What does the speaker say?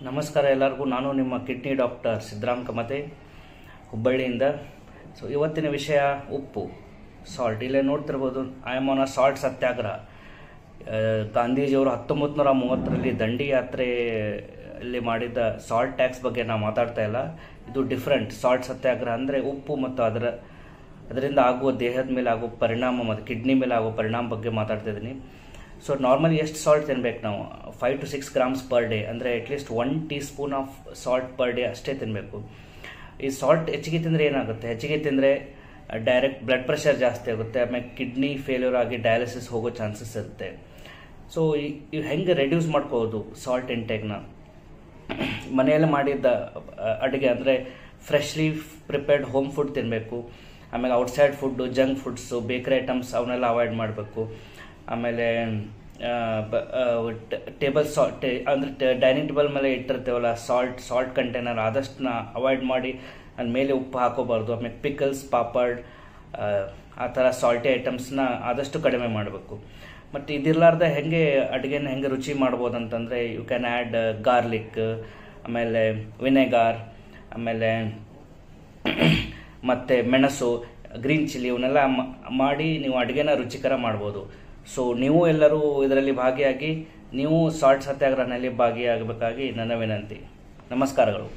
ನಮಸ್ಕಾರ ಎಲ್ಲರಿಗೂ. ನಾನು ನಿಮ್ಮ ಕಿಡ್ನಿ ಡಾಕ್ಟರ್ ಸಿದ್ದರಾಮ್ ಕಮತೆ, ಹುಬ್ಬಳ್ಳಿಯಿಂದ. ಸೊ ಇವತ್ತಿನ ವಿಷಯ ಉಪ್ಪು, ಸಾಲ್ಟ್. ಇಲ್ಲೇ ನೋಡ್ತಿರ್ಬೋದು, I am on a salt satyagraha. ಗಾಂಧೀಜಿಯವರು 1930ರಲ್ಲಿ ದಂಡಿ ಯಾತ್ರೆಯಲ್ಲಿ ಮಾಡಿದ ಸಾಲ್ಟ್ ಟ್ಯಾಕ್ಸ್ ಬಗ್ಗೆ ನಾವು ಮಾತಾಡ್ತಾ ಇಲ್ಲ. ಇದು ಡಿಫ್ರೆಂಟ್. ಸಾಲ್ಟ್ ಸತ್ಯಾಗ್ರಹ ಅಂದರೆ ಉಪ್ಪು ಮತ್ತು ಅದರಿಂದ ಆಗುವ ದೇಹದ ಮೇಲೆ ಆಗುವ ಪರಿಣಾಮ ಮತ್ತು ಕಿಡ್ನಿ ಮೇಲೆ ಆಗುವ ಪರಿಣಾಮ ಬಗ್ಗೆ ಮಾತಾಡ್ತಾ ಇದ್ದೀನಿ. ಸೊ ನಾರ್ಮಲಿ ಎಷ್ಟು ಸಾಲ್ಟ್ ತಿನ್ಬೇಕು ನಾವು? 5 to 6 grams ಪರ್ ಡೇ, ಅಂದರೆ at least 1 teaspoon of salt per day ಅಷ್ಟೇ ತಿನ್ನಬೇಕು. ಈ ಸಾಲ್ಟ್ ಹೆಚ್ಚಿಗೆ ತಿಂದರೆ ಏನಾಗುತ್ತೆ? ಹೆಚ್ಚಿಗೆ ತಿಂದರೆ ಡೈರೆಕ್ಟ್ ಬ್ಲಡ್ ಪ್ರೆಷರ್ ಜಾಸ್ತಿ ಆಗುತ್ತೆ, ಆಮೇಲೆ ಕಿಡ್ನಿ ಫೇಲ್ಯೂರ್ ಆಗಿ ಡಯಾಲಿಸಿಸ್ ಹೋಗೋ ಚಾನ್ಸಸ್ ಇರುತ್ತೆ. ಸೊ ಇವು ಹೆಂಗೆ ರೆಡ್ಯೂಸ್ ಮಾಡ್ಕೋಬೋದು ಸಾಲ್ಟ್ ಇಂಟೇಕ್ನ? ಮನೆಯಲ್ಲಿ ಮಾಡಿದ್ದ ಅಡುಗೆ ಅಂದರೆ ಫ್ರೆಶ್ಲಿ ಪ್ರಿಪೇರ್ಡ್ ಹೋಮ್ ಫುಡ್ ತಿನ್ನಬೇಕು. ಆಮೇಲೆ outside food, junk foods, bakery items ಅವನ್ನೆಲ್ಲ ಅವಾಯ್ಡ್ ಮಾಡಬೇಕು. ಆಮೇಲೆ ಟೇಬಲ್ ಸಾಲ್ಟ್ ಅಂದರೆ ಡೈನಿಂಗ್ ಟೇಬಲ್ ಮೇಲೆ ಇಟ್ಟಿರ್ತೇವಲ್ಲ ಸಾಲ್ಟ್ ಕಂಟೈನರ್, ಆದಷ್ಟನ್ನ ಅವಾಯ್ಡ್ ಮಾಡಿ ಅದ್ರ ಮೇಲೆ ಉಪ್ಪು ಹಾಕೋಬಾರ್ದು. ಆಮೇಲೆ ಪಿಕಲ್ಸ್, ಪಾಪಡ್, ಆ ಥರ ಸಾಲ್ಟಿ ಐಟಮ್ಸ್ನ ಆದಷ್ಟು ಕಡಿಮೆ ಮಾಡಬೇಕು. ಮತ್ತು ಇದಿರಲಾರ್ದ ಅಡುಗೆನ ಹೆಂಗೆ ರುಚಿ ಮಾಡ್ಬೋದು ಅಂತಂದರೆ, ಯು ಕ್ಯಾನ್ ಆ್ಯಡ್ ಗಾರ್ಲಿಕ್, ಆಮೇಲೆ ವಿನೆಗಾರ್, ಆಮೇಲೆ ಮತ್ತು ಮೆಣಸು, ಗ್ರೀನ್ ಚಿಲ್ಲಿ, ಇವನ್ನೆಲ್ಲ ಮಾಡಿ ನೀವು ಅಡುಗೆನ ರುಚಿಕರ ಮಾಡ್ಬೋದು. ಸೊ ನೀವು ಎಲ್ಲರೂ ಇದರಲ್ಲಿ ಭಾಗಿಯಾಗಿ ನೀವು ಸಾಲ್ಟ್ ಸತ್ಯಾಗ್ರಹದಲ್ಲಿ ಭಾಗಿಯಾಗಬೇಕಾಗಿ ನನ್ನ ವಿನಂತಿ. ನಮಸ್ಕಾರಗಳು.